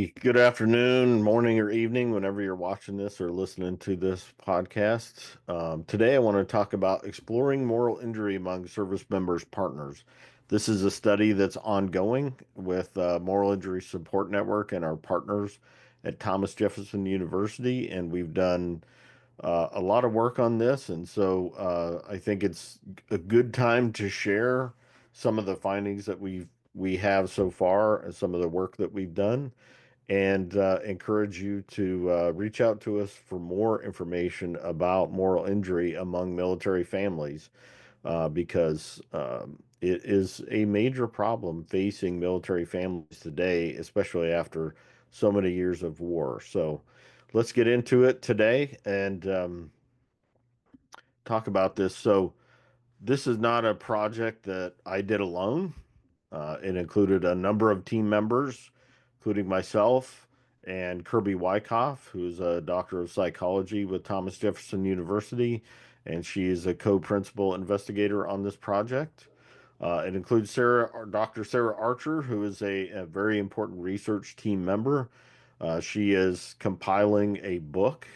Good afternoon, morning, or evening, whenever you're watching this or listening to this podcast. Today, I want to talk about exploring moral injury among service members' partners. This is a study that's ongoing with Moral Injury Support Network and our partners at Thomas Jefferson University, and we've done a lot of work on this. And so I think it's a good time to share some of the findings that we have so far and some of the work that we've done and encourage you to reach out to us for more information about moral injury among military families because it is a major problem facing military families today, especially after so many years of war. So let's get into it today and talk about this. So, this is not a project that I did alone. It included a number of team members, including myself and Kirby Wyckoff, who's a doctor of psychology with Thomas Jefferson University, and she is a co-principal investigator on this project. It includes Dr. Sarah Archer, who is a very important research team member. She is compiling a book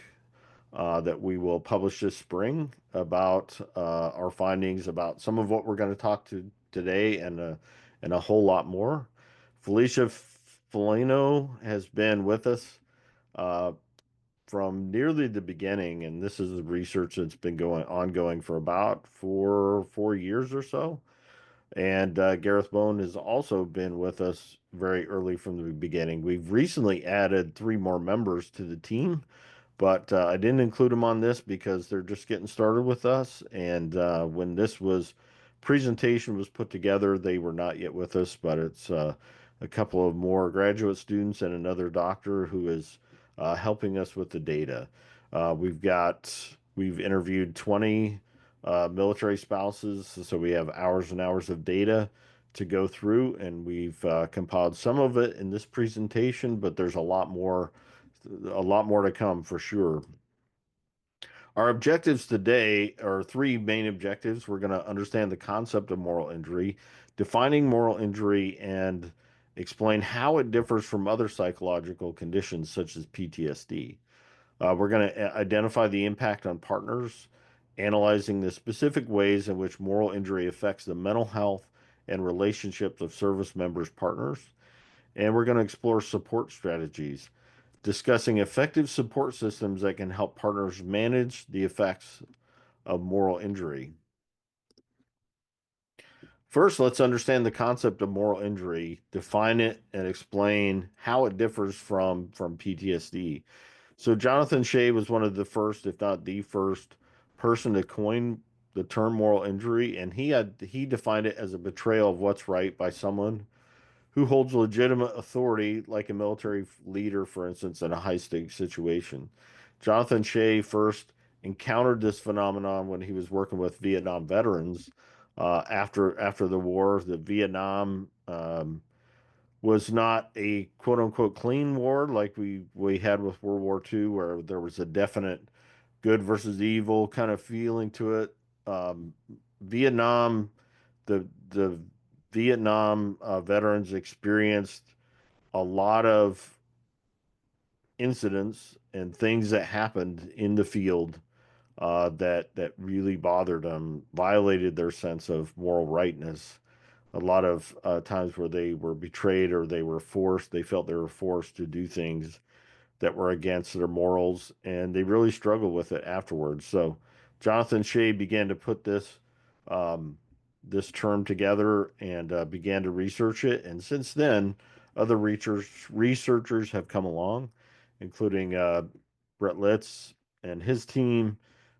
that we will publish this spring about our findings about some of what we're going to talk to today and a whole lot more. Felicia Felino has been with us uh, from nearly the beginning, and this is the research that's been going ongoing for about four years or so. And Gareth Bone has also been with us very early from the beginning. We've recently added three more members to the team, but I didn't include them on this because they're just getting started with us. And when this presentation was put together, they were not yet with us, but it's a couple of more graduate students and another doctor who is helping us with the data. We've interviewed 20 military spouses, so we have hours and hours of data to go through, and we've compiled some of it in this presentation, but there's a lot more to come for sure. Our objectives today are three main objectives. We're going to understand the concept of moral injury, defining moral injury, and explain how it differs from other psychological conditions such as PTSD. We're going to identify the impact on partners, analyzing the specific ways in which moral injury affects the mental health and relationships of service members' partners. And we're going to explore support strategies, discussing effective support systems that can help partners manage the effects of moral injury. First, let's understand the concept of moral injury, define it, and explain how it differs from PTSD. So, Jonathan Shea was one of the first, if not the first, person to coin the term moral injury, and he defined it as a betrayal of what's right by someone who holds legitimate authority, like a military leader, for instance, in a high stakes situation. Jonathan Shea first encountered this phenomenon when he was working with Vietnam veterans after the war. The Vietnam was not a quote unquote clean war like we had with World War II, where there was a definite good versus evil kind of feeling to it. Vietnam, the Vietnam veterans experienced a lot of incidents and things that happened in the field that really bothered them, violated their sense of moral rightness. A lot of times where they were betrayed or they felt they were forced to do things that were against their morals, and they really struggled with it afterwards. So Jonathan Shea began to put um, this term together and began to research it. And since then, other researchers have come along, including Brett Litz and his team.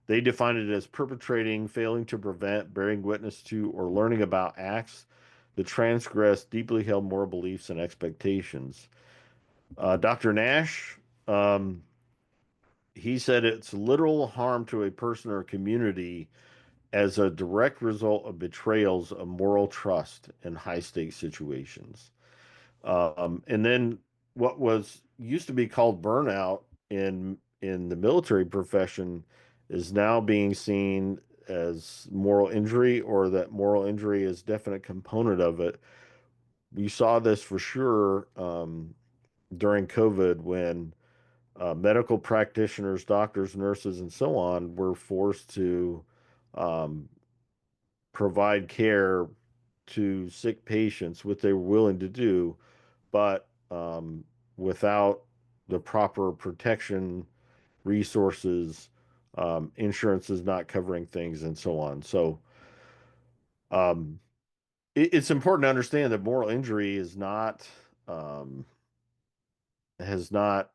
They define it as perpetrating, failing to prevent, bearing witness to, or learning about acts that transgress deeply held moral beliefs and expectations. Dr. Nash, um, he said it's literal harm to a person or community as a direct result of betrayals of moral trust in high stakes situations. And then what was used to be called burnout in the military profession is now being seen as moral injury, or that moral injury is a definite component of it. We saw this for sure during COVID when medical practitioners, doctors, nurses, and so on were forced to um, provide care to sick patients, which they were willing to do, but without the proper protection resources, insurance is not covering things, and so on. So um, it's important to understand that moral injury is not um, has not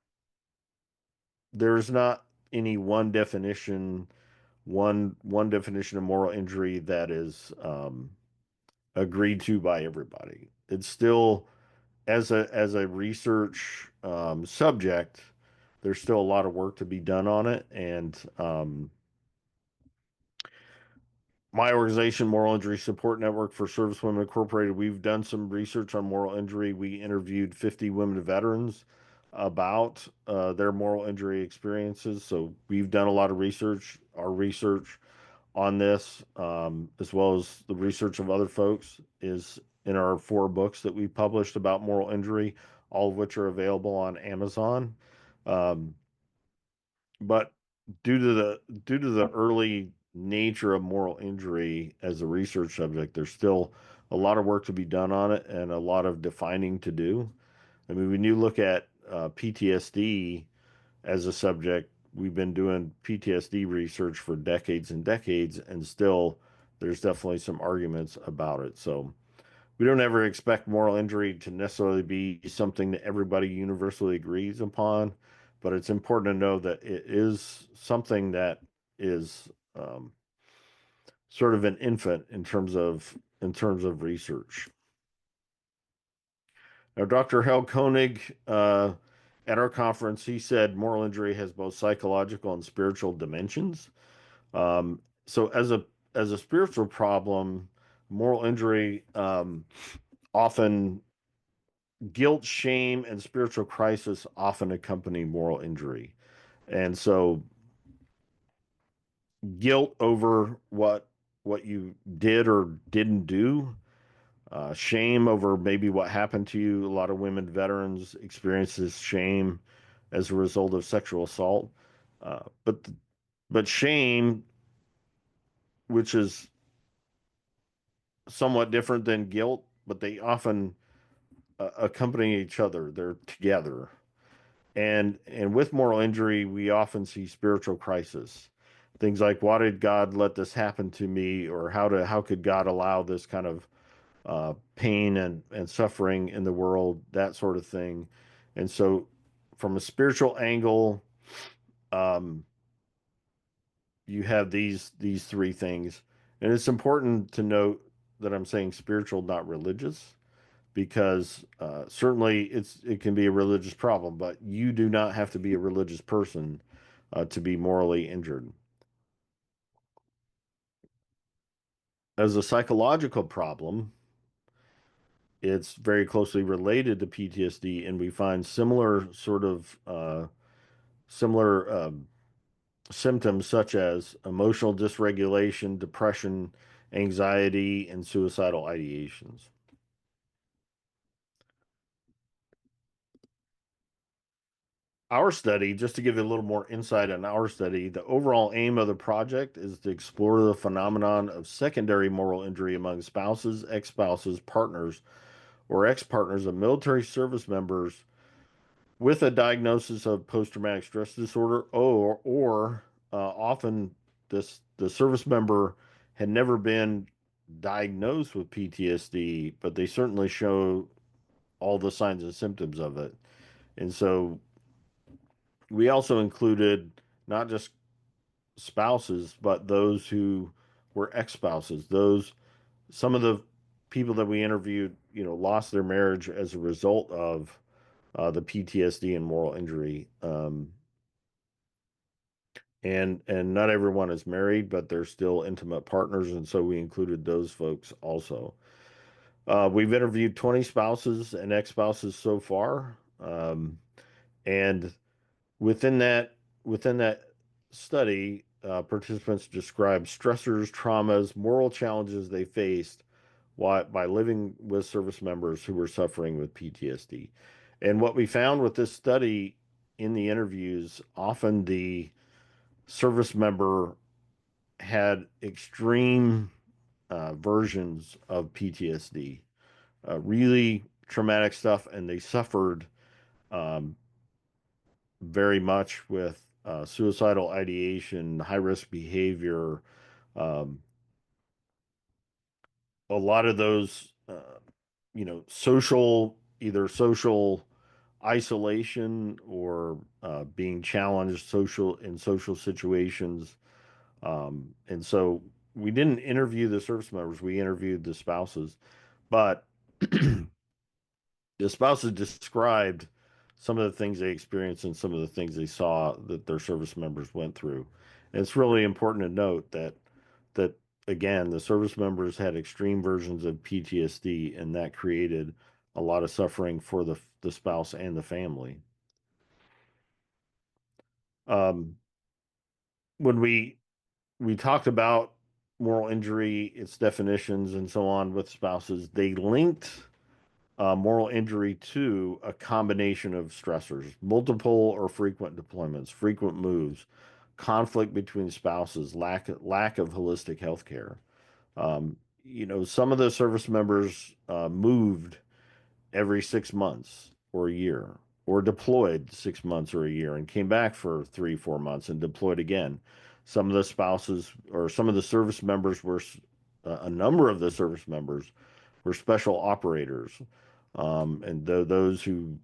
there's not any one definition of moral injury that is agreed to by everybody. It's still as a research subject, there's still a lot of work to be done on it. And my organization, Moral Injury Support Network for Servicewomen Incorporated, we've done some research on moral injury. We interviewed 50 women veterans about their moral injury experiences. So we've done a lot of research. Our research on this, as well as the research of other folks, is in our 4 books that we published about moral injury, all of which are available on Amazon. Um, but due to the early nature of moral injury as a research subject, there's still a lot of work to be done on it and a lot of defining to do. I mean, when you look at PTSD as a subject, we've been doing PTSD research for decades and decades, and still there's definitely some arguments about it. So we don't ever expect moral injury to necessarily be something that everybody universally agrees upon, but it's important to know that it is something that is sort of an infant in terms of research. Now, Dr. Hal Koenig, at our conference, he said moral injury has both psychological and spiritual dimensions. So, as a spiritual problem, moral injury often guilt, shame, and spiritual crisis often accompany moral injury, and so guilt over what you did or didn't do, shame over maybe what happened to you. A lot of women veterans experiences shame as a result of sexual assault. But shame, which is somewhat different than guilt, but they often accompany each other. They're together. And with moral injury, we often see spiritual crisis. Things like, why did God let this happen to me? Or how could God allow this kind of pain and suffering in the world, that sort of thing. And so, from a spiritual angle, um, you have these 3 things, and it's important to note that I'm saying spiritual, not religious, because certainly it can be a religious problem, but you do not have to be a religious person to be morally injured. As a psychological problem, it's very closely related to PTSD, and we find similar symptoms such as emotional dysregulation, depression, anxiety, and suicidal ideations. Our study, just to give you a little more insight on our study, the overall aim of the project is to explore the phenomenon of secondary moral injury among spouses, ex-spouses, partners, or ex-partners of military service members with a diagnosis of post-traumatic stress disorder, or often the service member had never been diagnosed with PTSD, but they certainly show all the signs and symptoms of it. And so we also included not just spouses, but those who were ex-spouses. Those Some of the people that we interviewed, lost their marriage as a result of the PTSD and moral injury. And not everyone is married, but they're still intimate partners, and so we included those folks also. We've interviewed 20 spouses and ex-spouses so far, and within that within that study, participants described stressors, traumas, moral challenges they faced by living with service members who were suffering with PTSD. And what we found with this study in the interviews, often the service member had extreme versions of PTSD, really traumatic stuff, and they suffered um, very much with suicidal ideation, high risk behavior, um, a lot of those, either social isolation or being challenged in social situations. And so we didn't interview the service members, we interviewed the spouses, but the spouses described some of the things they experienced and some of the things they saw that their service members went through. And it's really important to note that again, the service members had extreme versions of PTSD, and that created a lot of suffering for the spouse and the family. Um, when we talked about moral injury, its definitions, and so on with spouses, they linked moral injury to a combination of stressors, multiple or frequent deployments, frequent moves, conflict between spouses, lack of holistic health care. Some of the service members moved every 6 months or a year, or deployed 6 months or a year and came back for 3, 4 months and deployed again. Some of the spouses or some of the service members were, a number of the service members were special operators, and those who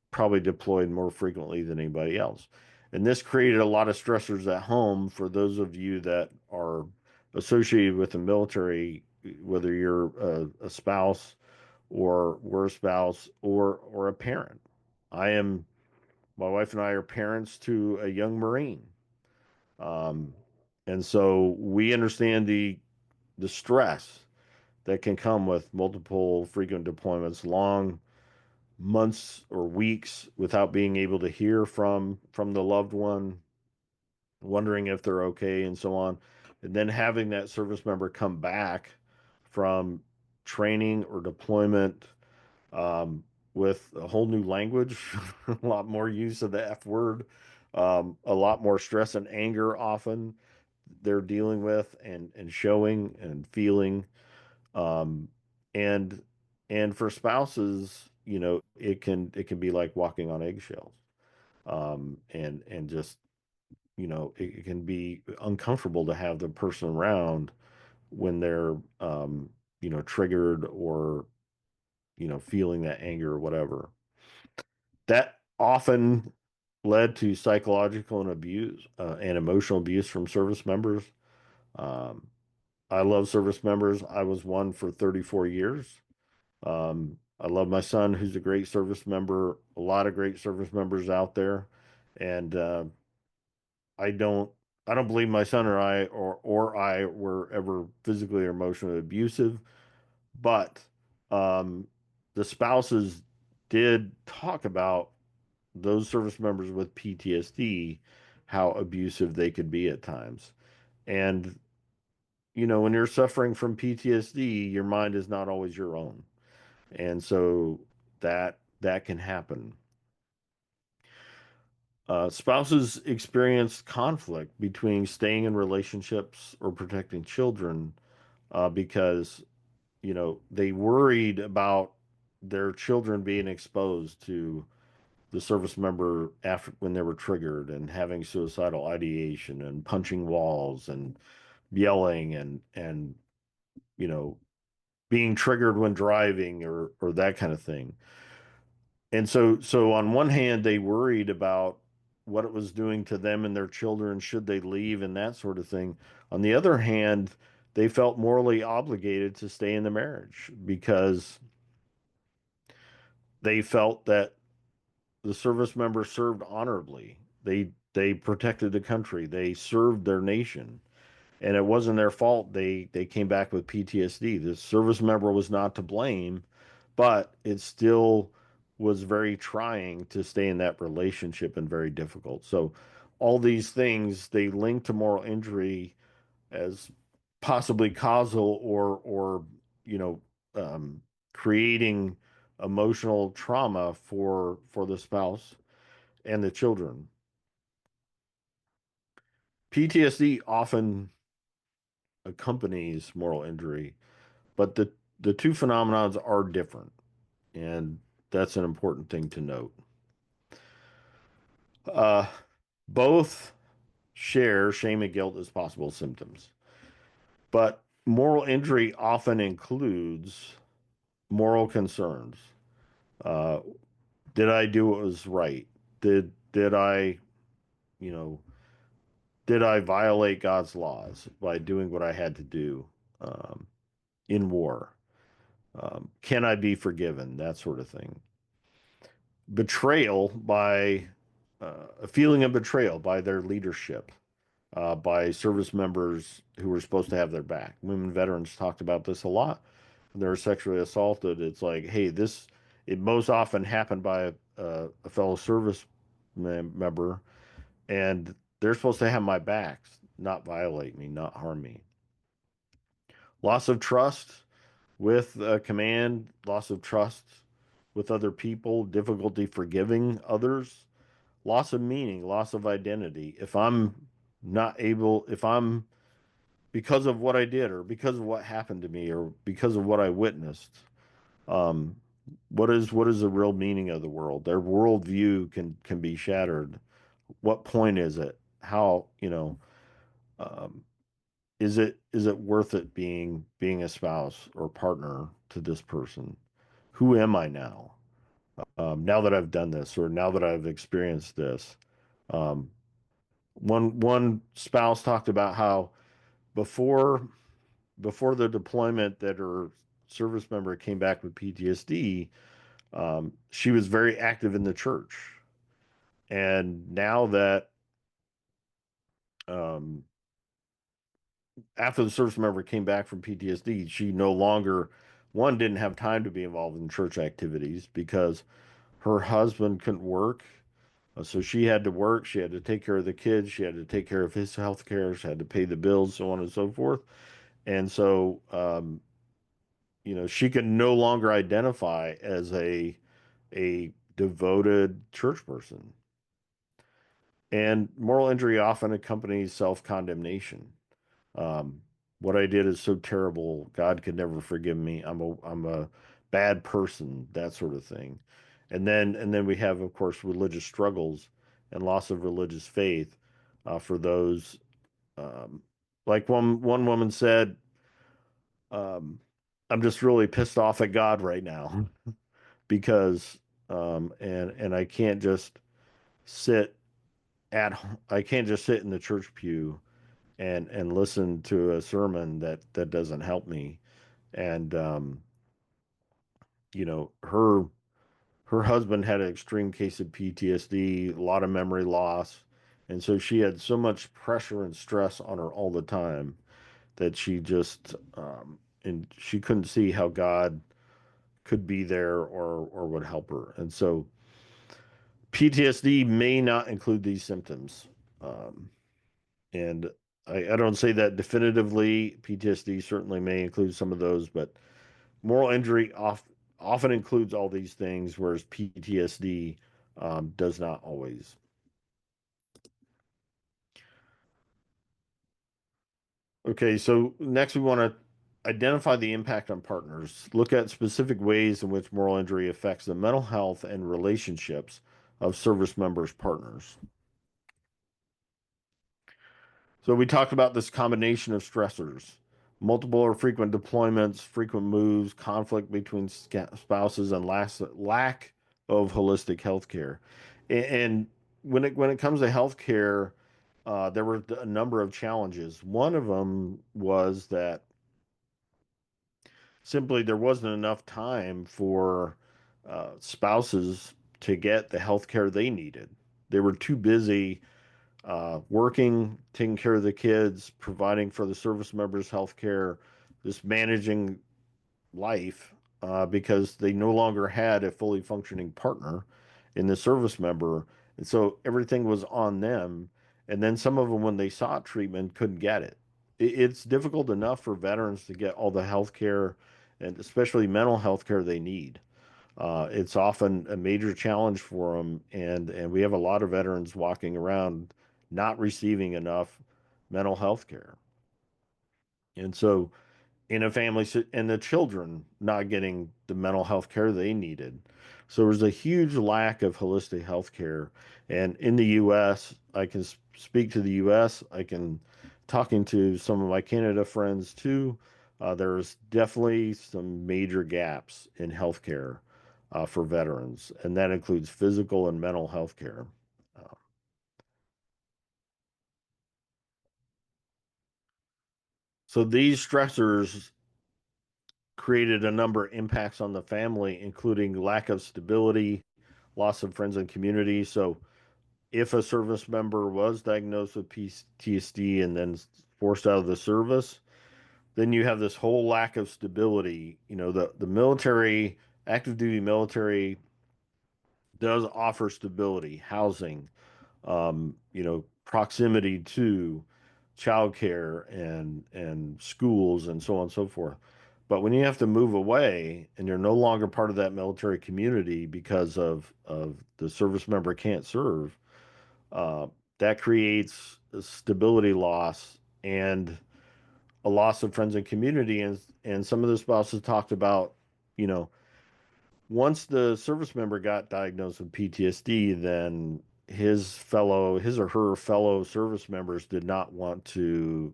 probably deployed more frequently than anybody else. And this created a lot of stressors at home for those of you that are associated with the military, whether you're a spouse or we're a spouse or a parent. I am, my wife and I are parents to a young Marine. Um, and so we understand the stress that can come with multiple frequent deployments, long months or weeks without being able to hear from the loved one, wondering if they're okay and so on. And then having that service member come back from training or deployment, um, with a whole new language, a lot more use of the F word, a lot more stress and anger often they're dealing with and showing and feeling. Um, and and for spouses, it can be like walking on eggshells. And just, it can be uncomfortable to have the person around when they're triggered or feeling that anger or whatever. That often led to psychological and abuse and emotional abuse from service members. Um, I love service members. I was one for 34 years. I love my son, who's a great service member, a lot of great service members out there. And I don't I don't believe my son or I were ever physically or emotionally abusive, but um, the spouses did talk about those service members with PTSD, how abusive they could be at times. And, when you're suffering from PTSD, your mind is not always your own. And so that can happen. Spouses experience conflict between staying in relationships or protecting children, because, they worried about their children being exposed to the service member after when they were triggered and having suicidal ideation and punching walls and yelling and you know being triggered when driving or that kind of thing. And so on one hand they worried about what it was doing to them and their children should they leave and that sort of thing. On the other hand, they felt morally obligated to stay in the marriage because they felt that the service members served honorably. They protected the country. They served their nation, and it wasn't their fault. They came back with PTSD. The service member was not to blame, but it still was very trying to stay in that relationship and very difficult. So all these things they link to moral injury as possibly causal or you know um, creating emotional trauma for the spouse and the children. PTSD often accompanies moral injury, but the two phenomenons are different, and that's an important thing to note. Uh, both share shame and guilt as possible symptoms, but moral injury often includes moral concerns. Uh, did I do what was right? Did I, you know, did I violate God's laws by doing what I had to do um, in war? Can I be forgiven? That sort of thing. Betrayal by a feeling of betrayal by their leadership, by service members who were supposed to have their back. Women veterans talked about this a lot. When they were sexually assaulted, it's like, hey, it most often happened by a fellow service member, and they're supposed to have my back, not violate me, not harm me. Loss of trust with command, loss of trust with other people, difficulty forgiving others, loss of meaning, loss of identity. If I'm not able, if I'm because of what I did or because of what happened to me or because of what I witnessed, um, what is the real meaning of the world? Their worldview can be shattered. What point is it? How, um, is it worth it being a spouse or partner to this person? Who am I now? Now that I've done this or now that I've experienced this. Um, one spouse talked about how before before the deployment that her service member came back with PTSD, she was very active in the church. And now that um, after the service member came back from PTSD, she no longer, one, didn't have time to be involved in church activities because her husband couldn't work. So she had to work. She had to take care of the kids. She had to take care of his health care. She had to pay the bills, so on and so forth. And so, she could no longer identify as a devoted church person. And moral injury often accompanies self-condemnation. Um, what I did is so terrible. God could never forgive me. I'm a bad person, that sort of thing. And then we have, of course, religious struggles and loss of religious faith for those. Um, like one woman said, um, "I'm just really pissed off at God right now because and I can't just sit I can't just sit in the church pew and listen to a sermon that doesn't help me." And her husband had an extreme case of PTSD, a lot of memory loss, and so she had so much pressure and stress on her all the time that she just and she couldn't see how God could be there or would help her. And so PTSD may not include these symptoms. Um, and I don't say that definitively. PTSD certainly may include some of those, but moral injury often includes all these things, whereas PTSD does not always. Okay, so next we want to identify the impact on partners. Look at specific ways in which moral injury affects the mental health and relationships of service members' partners. So we talked about this combination of stressors, multiple or frequent deployments, frequent moves, conflict between spouses, and lack of holistic health care. And when it comes to health care, there were a number of challenges. One of them was that simply there wasn't enough time for spouses to get the health care they needed. They were too busy working, taking care of the kids, providing for the service members' health care, just managing life because they no longer had a fully functioning partner in the service member. And so everything was on them. And then some of them, when they sought treatment, couldn't get it. It's difficult enough for veterans to get all the health care and especially mental health care they need. It's often a major challenge for them, and we have a lot of veterans walking around not receiving enough mental health care. And so in a family and the children not getting the mental health care they needed. So there's a huge lack of holistic health care. And in the US, I can speak to the US, I can talking to some of my Canada friends too. There's definitely some major gaps in healthcare for veterans, and that includes physical and mental health care. Uh, so these stressors created a number of impacts on the family, including lack of stability, loss of friends and community. So, if a service member was diagnosed with PTSD and then forced out of the service, then you have this whole lack of stability. You know, the military, active duty military does offer stability, housing, proximity to childcare and schools and so on and so forth. But when you have to move away and you're no longer part of that military community because of the service member can't serve, uh, that creates a stability loss and a loss of friends and community. And some of the spouses talked about, you know, once the service member got diagnosed with PTSD, then his or her fellow service members did not want to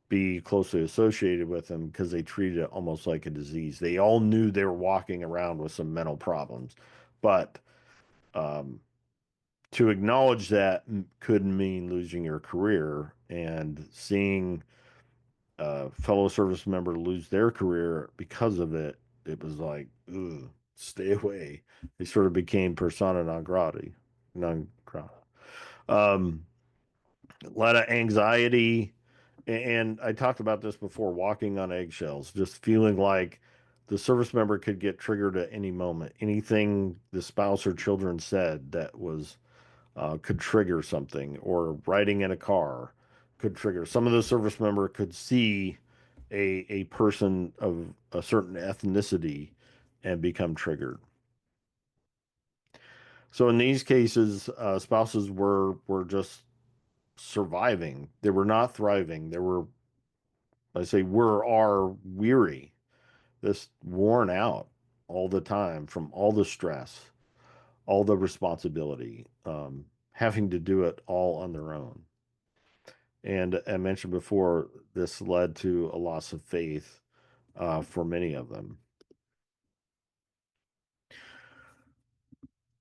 be closely associated with him because they treated it almost like a disease. They all knew they were walking around with some mental problems, but um, to acknowledge that could mean losing your career, and seeing a fellow service member lose their career because of it, it was like, ugh, stay away. They sort of became persona non grata, non grata. Um, a lot of anxiety, and I talked about this before, walking on eggshells, just feeling like the service member could get triggered at any moment. Anything the spouse or children said that was could trigger something, or riding in a car could trigger. Some of the service member could see a person of a certain ethnicity and become triggered. So in these cases, spouses were just surviving. They were not thriving. They were, I say, are weary, this worn out all the time from all the stress, all the responsibility, having to do it all on their own. And I mentioned before, this led to a loss of faith for many of them.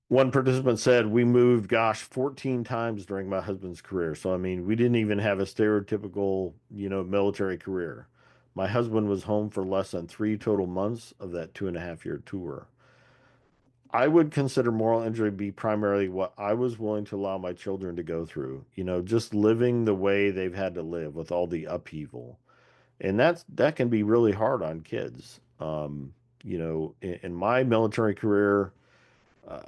One participant said, "We moved, gosh, 14 times during my husband's career. So, I mean, we didn't even have a stereotypical, military career. My husband was home for less than 3 total months of that 2.5 year tour. I would consider moral injury be primarily what I was willing to allow my children to go through, just living the way they've had to live with all the upheaval. And that can be really hard on kids. In my military career, uh,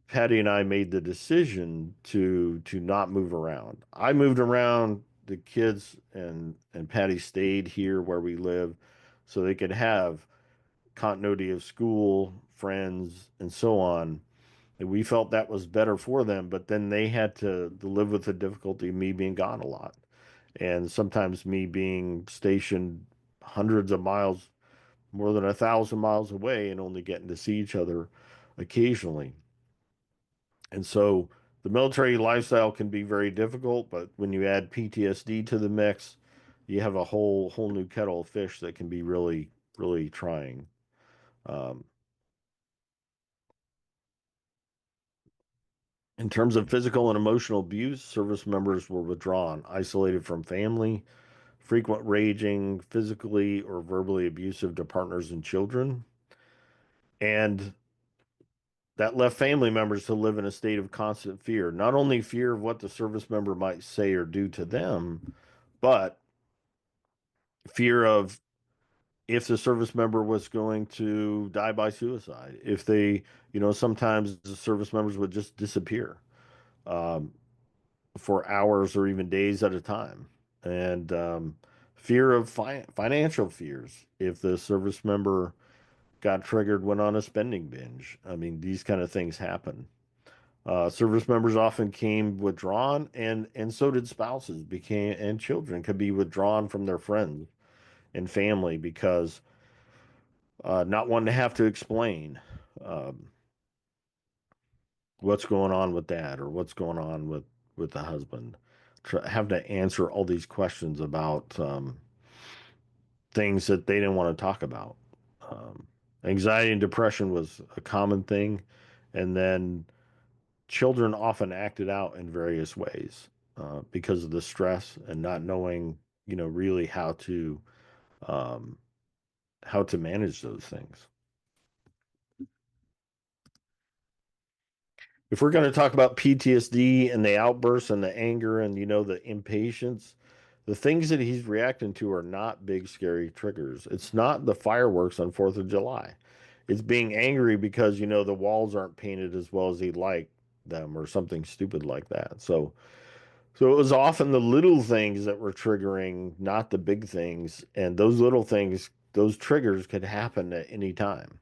Patty and I made the decision to not move around. I moved around. The kids and Patty stayed here where we live, so they could have continuity of school, friends, and so on. And we felt that was better for them. But then they had to live with the difficulty of me being gone a lot, and sometimes me being stationed hundreds of miles, more than 1,000 miles away, and only getting to see each other occasionally. And so the military lifestyle can be very difficult, but when you add PTSD to the mix, you have a whole new kettle of fish that can be really, really trying. Um, in terms of physical and emotional abuse, service members were withdrawn, isolated from family, frequent raging, physically or verbally abusive to partners and children. And that left family members to live in a state of constant fear, not only fear of what the service member might say or do to them, but fear of if the service member was going to die by suicide. If they, sometimes the service members would just disappear um, for hours or even days at a time. And fear of financial fears. If the service member got triggered, went on a spending binge. I mean, these kind of things happen. Service members often came withdrawn, and so did spouses became and children could be withdrawn from their friends and family because not wanting to have to explain um, what's going on with dad or what's going on with the husband. Have to answer all these questions about things that they didn't want to talk about. Um, Anxiety and depression was a common thing, and then children often acted out in various ways because of the stress and not knowing, really um, how to manage those things. If we're going to talk about PTSD and the outbursts and the anger and the impatience, the things that he's reacting to are not big scary triggers. It's not the fireworks on 4th of July. It's being angry because the walls aren't painted as well as he'd like them or something stupid like that. So it was often the little things that were triggering, not the big things, and those little things, those triggers could happen at any time.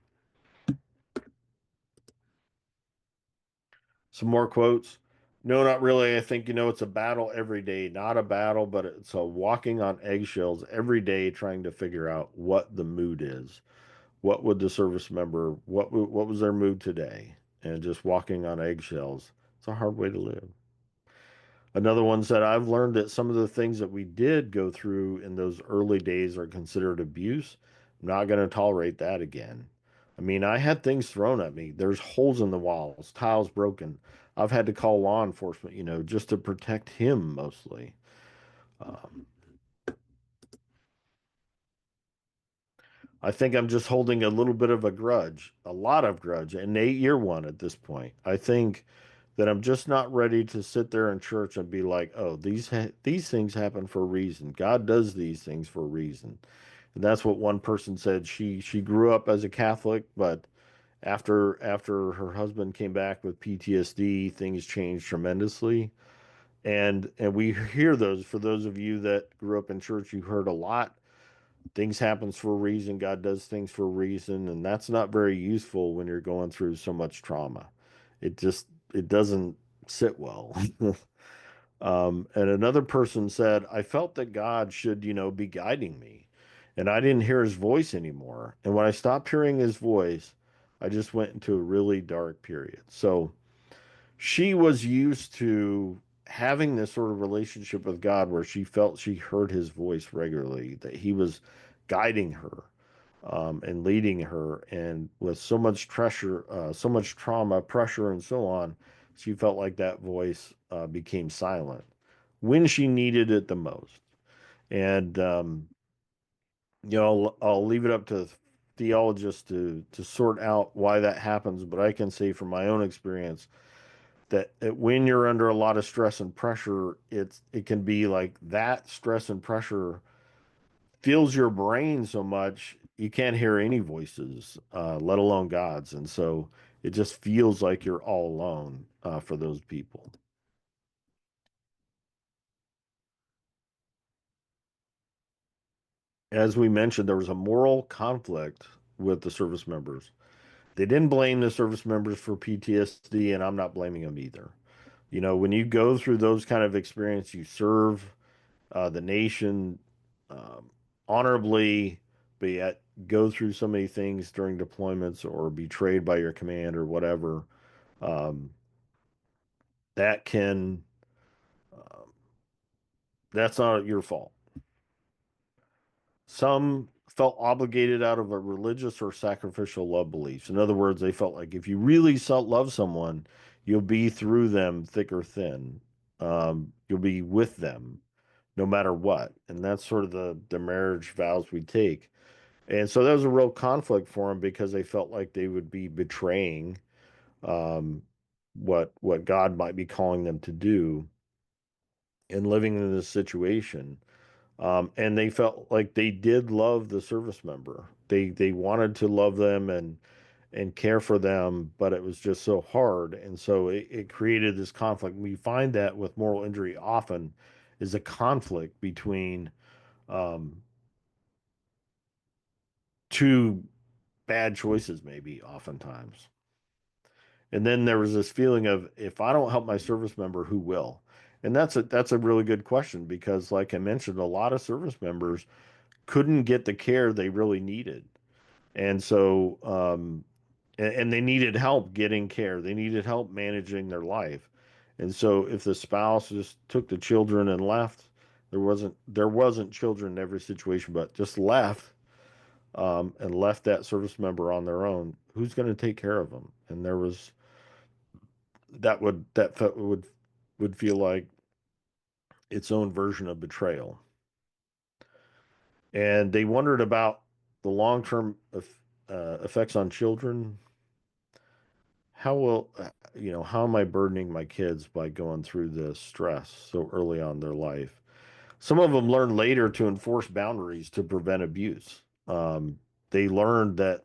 Some more quotes. No, not really. I think, it's a battle every day. Not a battle, but it's a walking on eggshells every day trying to figure out what the mood is. What would the service member, what was their mood today? And just walking on eggshells. It's a hard way to live. Another one said, I've learned that some of the things that we did go through in those early days are considered abuse. I'm not going to tolerate that again. I mean, I had things thrown at me. There's holes in the walls, tiles broken. I've had to call law enforcement, just to protect him mostly. Um, I think I'm just holding a little bit of a grudge, a lot of grudge, an 8-year one at this point. I think that I'm just not ready to sit there in church and be like, "Oh, these things happen for a reason. God does these things for a reason." And that's what one person said. She grew up as a Catholic, but after her husband came back with PTSD, things changed tremendously. And we hear those for those of you that grew up in church, you heard a lot. Things happens for a reason. God does things for a reason, and that's not very useful when you're going through so much trauma. It doesn't sit well. And another person said, I felt that God should, be guiding me. And I didn't hear his voice anymore. And when I stopped hearing his voice, I just went into a really dark period. So she was used to having this sort of relationship with God where she felt she heard his voice regularly, that he was guiding her and leading her. And with so much pressure, so much trauma, pressure, and so on, she felt like that voice became silent when she needed it the most. And I'll leave it up to theologists to sort out why that happens. But I can say from my own experience that when you're under a lot of stress and pressure, it can be like that stress and pressure fills your brain so much you can't hear any voices, let alone God's. And so it just feels like you're all alone for those people. As we mentioned, there was a moral conflict with the service members. They didn't blame the service members for PTSD, and I'm not blaming them either. When you go through those kind of experience, you serve the nation um, honorably, but yet go through so many things during deployments or betrayed by your command or whatever. Um, that can um, that's not your fault. Some felt obligated out of a religious or sacrificial love beliefs. In other words, they felt like if you really love someone, you'll be through them thick or thin. You'll be with them no matter what. And that's sort of the marriage vows we take. And so that was a real conflict for them because they felt like they would be betraying um, what God might be calling them to do and living in this situation. And they felt like they did love the service member. They wanted to love them and care for them, but it was just so hard. And so it created this conflict. We find that with moral injury often is a conflict between um, two bad choices, maybe oftentimes. And then there was this feeling of, if I don't help my service member, who will? And that's a really good question because, like I mentioned, a lot of service members couldn't get the care they really needed. And so, and they needed help getting care. They needed help managing their life. And so if the spouse just took the children and left, there wasn't children in every situation, but just left, and left that service member on their own, who's going to take care of them? And there was that would feel like its own version of betrayal. And they wondered about the long-term effects on children. How am I burdening my kids by going through this stress so early on in their life? Some of them learned later to enforce boundaries to prevent abuse. They learned that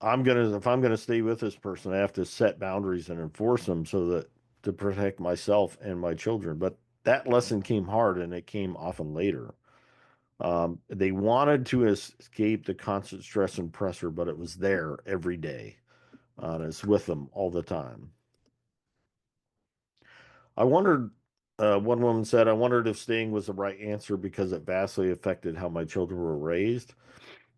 if I'm gonna stay with this person, I have to set boundaries and enforce them so that to protect myself and my children. But that lesson came hard, and it came often later. They wanted to escape the constant stress and pressure, but it was there every day. And it's with them all the time. I wondered, one woman said, I wondered if staying was the right answer because it vastly affected how my children were raised.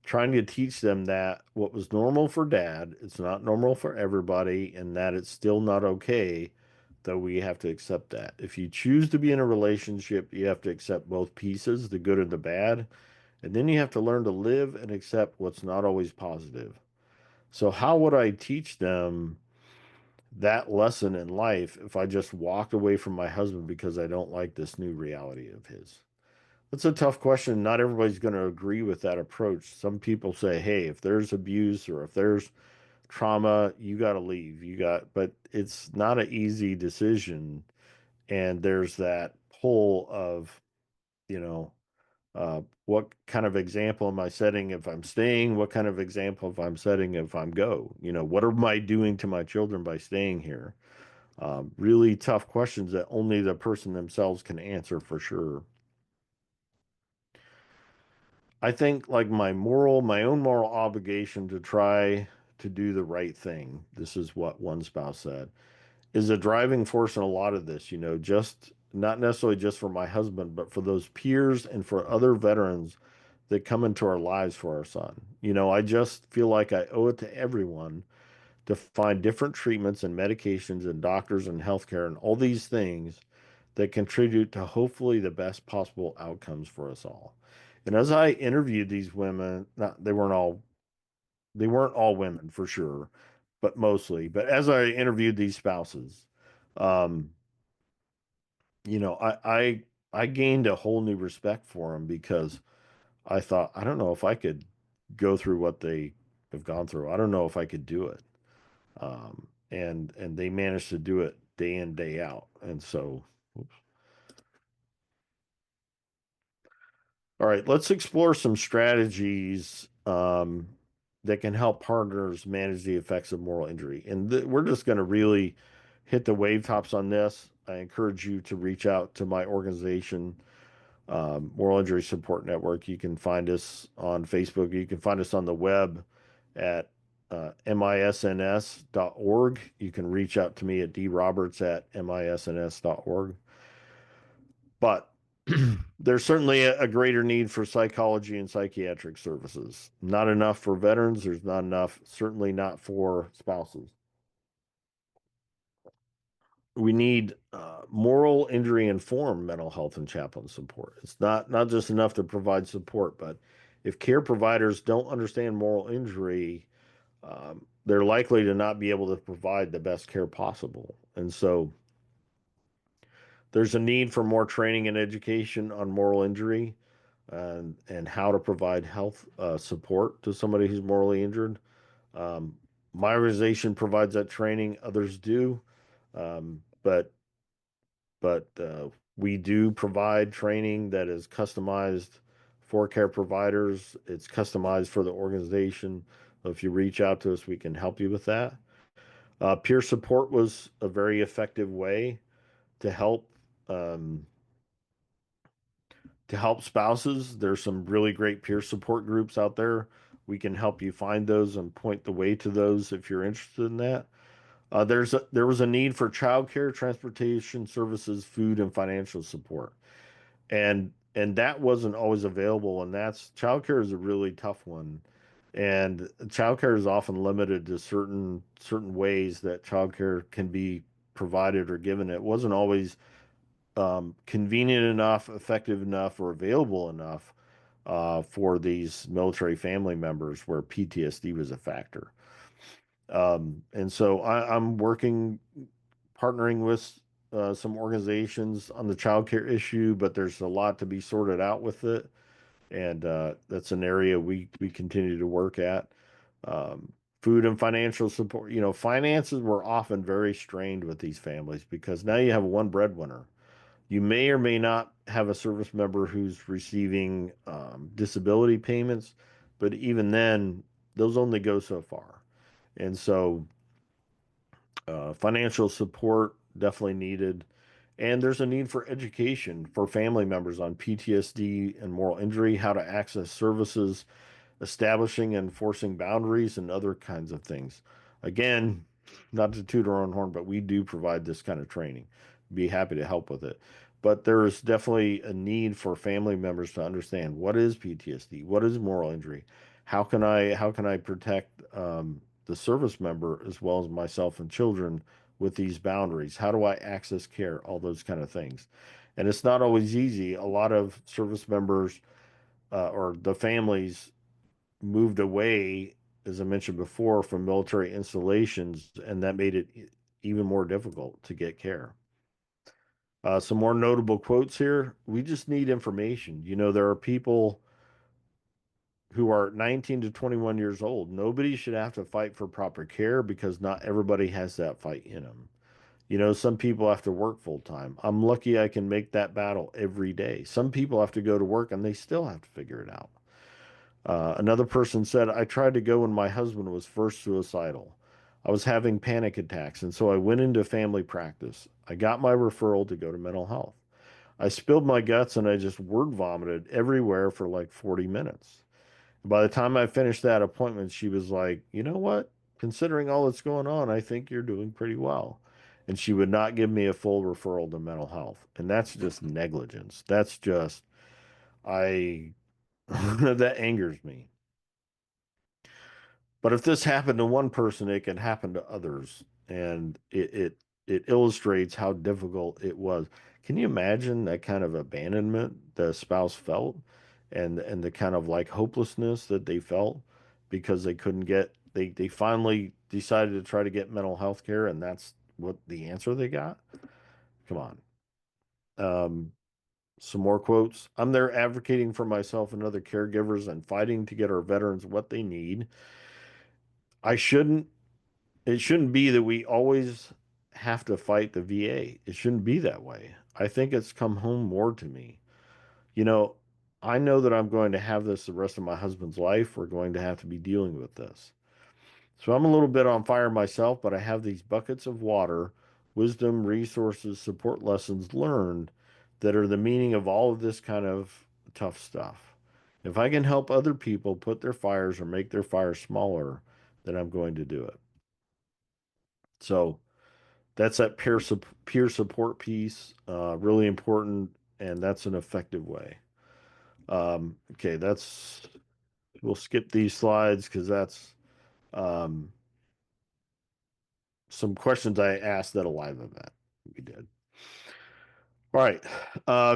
Trying to teach them that what was normal for dad, it's not normal for everybody, and that it's still not okay, though we have to accept that. If you choose to be in a relationship, you have to accept both pieces, the good and the bad, and then you have to learn to live and accept what's not always positive. So, how would I teach them that lesson in life if I just walked away from my husband because I don't like this new reality of his? That's a tough question. Not everybody's going to agree with that approach. Some people say, hey, if there's abuse or if there's trauma, you got to leave. But it's not an easy decision. And there's that pull of, you know, what kind of example am I setting if I'm staying? What kind of example if I'm setting if I'm go? What am I doing to my children by staying here? Really tough questions that only the person themselves can answer for sure. I think like my own moral obligation to try to do the right thing. This is what one spouse said, is a driving force in a lot of this, just not necessarily just for my husband, but for those peers and for other veterans that come into our lives for our son. I just feel like I owe it to everyone to find different treatments and medications and doctors and healthcare and all these things that contribute to hopefully the best possible outcomes for us all. And as I interviewed these women, not they weren't all women for sure, but mostly. But as I interviewed these spouses, um, I gained a whole new respect for them because I thought, I don't know if I could go through what they have gone through. I don't know if I could do it. And they managed to do it day in, day out. And so, oops. All right, let's explore some strategies that can help partners manage the effects of moral injury. And we're just going to really hit the wave tops on this. I encourage you to reach out to my organization, Moral Injury Support Network. You can find us on Facebook. You can find us on the web at misns.org. You can reach out to me at droberts at misns.org. But there's certainly a greater need for psychology and psychiatric services. Not enough for veterans. There's not enough, certainly not for spouses. We need moral injury informed mental health and chaplain support. It's not just enough to provide support, but if care providers don't understand moral injury, they're likely to not be able to provide the best care possible. And so there's a need for more training and education on moral injury and how to provide health support to somebody who's morally injured. Um, my organization provides that training, others do. But we do provide training that is customized for care providers. It's customized for the organization. So if you reach out to us, we can help you with that. Peer support was a very effective way to help um, to help spouses. There's some really great peer support groups out there. We can help you find those and point the way to those if you're interested in that. There was a need for childcare, transportation services, food, and financial support, and that wasn't always available. And that's childcare is a really tough one, and childcare is often limited to certain ways that childcare can be provided or given. It wasn't always convenient enough, effective enough, or available enough for these military family members where PTSD was a factor. And so I'm working, partnering with some organizations on the childcare issue, but there's a lot to be sorted out with it, and that's an area we continue to work at. Um, Food and financial support. Finances were often very strained with these families because now you have one breadwinner. You may or may not have a service member who's receiving disability payments, but even then, those only go so far. And so, financial support definitely needed. And there's a need for education for family members on PTSD and moral injury, how to access services, establishing and enforcing boundaries, and other kinds of things. Again, not to toot our own horn, but we do provide this kind of training. Be happy to help with it. But there is definitely a need for family members to understand what is PTSD, what is moral injury, how can I protect the service member as well as myself and children with these boundaries? How do I access care? All those kind of things. And it's not always easy. A lot of service members or the families moved away, as I mentioned before, from military installations, and that made it even more difficult to get care. Some more notable quotes here. We just need information. There are people who are 19 to 21 years old. Nobody should have to fight for proper care because not everybody has that fight in them. Some people have to work full time. I'm lucky I can make that battle every day. Some people have to go to work and they still have to figure it out. Another person said, I tried to go when my husband was first suicidal. I was having panic attacks, and so I went into family practice. I got my referral to go to mental health. I spilled my guts and I just word vomited everywhere for like 40 minutes. By the time I finished that appointment, she was like, you know what? Considering all that's going on, I think you're doing pretty well. And she would not give me a full referral to mental health. And that's just negligence. That's just, I, that angers me. But if this happened to one person, it can happen to others, and it illustrates how difficult it was. Can you imagine that kind of abandonment the spouse felt, and the kind of like hopelessness that they felt because they couldn't get they finally decided to try to get mental health care, and that's what the answer they got? Come on. Um, some more quotes. I'm there advocating for myself and other caregivers and fighting to get our veterans what they need. I shouldn't It shouldn't be that we always have to fight the VA. It shouldn't be that way. I think it's come home more to me. You know, I know that I'm going to have this the rest of my husband's life. We're going to have to be dealing with this. So I'm a little bit on fire myself, but I have these buckets of water, wisdom, resources, support lessons learned that are the meaning of all of this kind of tough stuff. If I can help other people put their fires or make their fires smaller, then I'm going to do it. So, that's that peer support piece, really important, and that's an effective way. Okay, we'll skip these slides because that's um, some questions I asked at a live event we did. All right,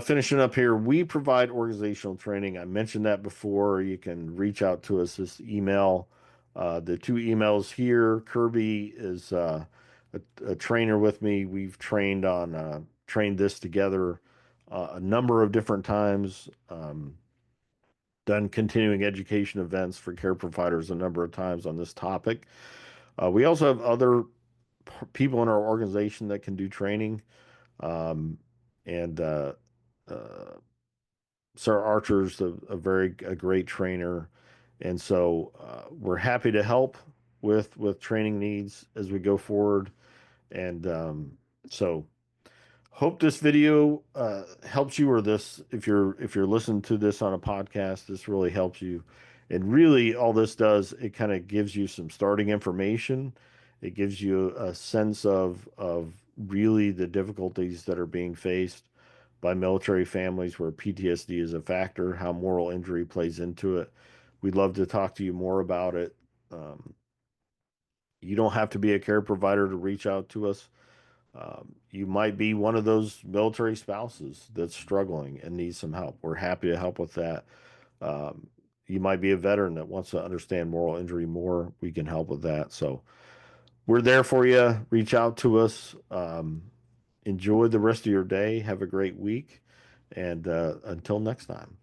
finishing up here, we provide organizational training. I mentioned that before. You can reach out to us this email. The two emails here. Kirby is a trainer with me. We've trained this together a number of different times. Done continuing education events for care providers a number of times on this topic. We also have other people in our organization that can do training. Um, and uh, Sarah Archer's a great trainer, and so we're happy to help with training needs as we go forward. And so hope this video helps you, or this if you're listening to this on a podcast, this really helps you. And really, all this does, it kind of gives you some starting information. It gives you a sense of really the difficulties that are being faced by military families where PTSD is a factor, how moral injury plays into it. We'd love to talk to you more about it. Um, you don't have to be a care provider to reach out to us. You might be one of those military spouses that's struggling and needs some help. We're happy to help with that. Um, you might be a veteran that wants to understand moral injury more. We can help with that. So we're there for you. Reach out to us. Enjoy the rest of your day. Have a great week. And until next time.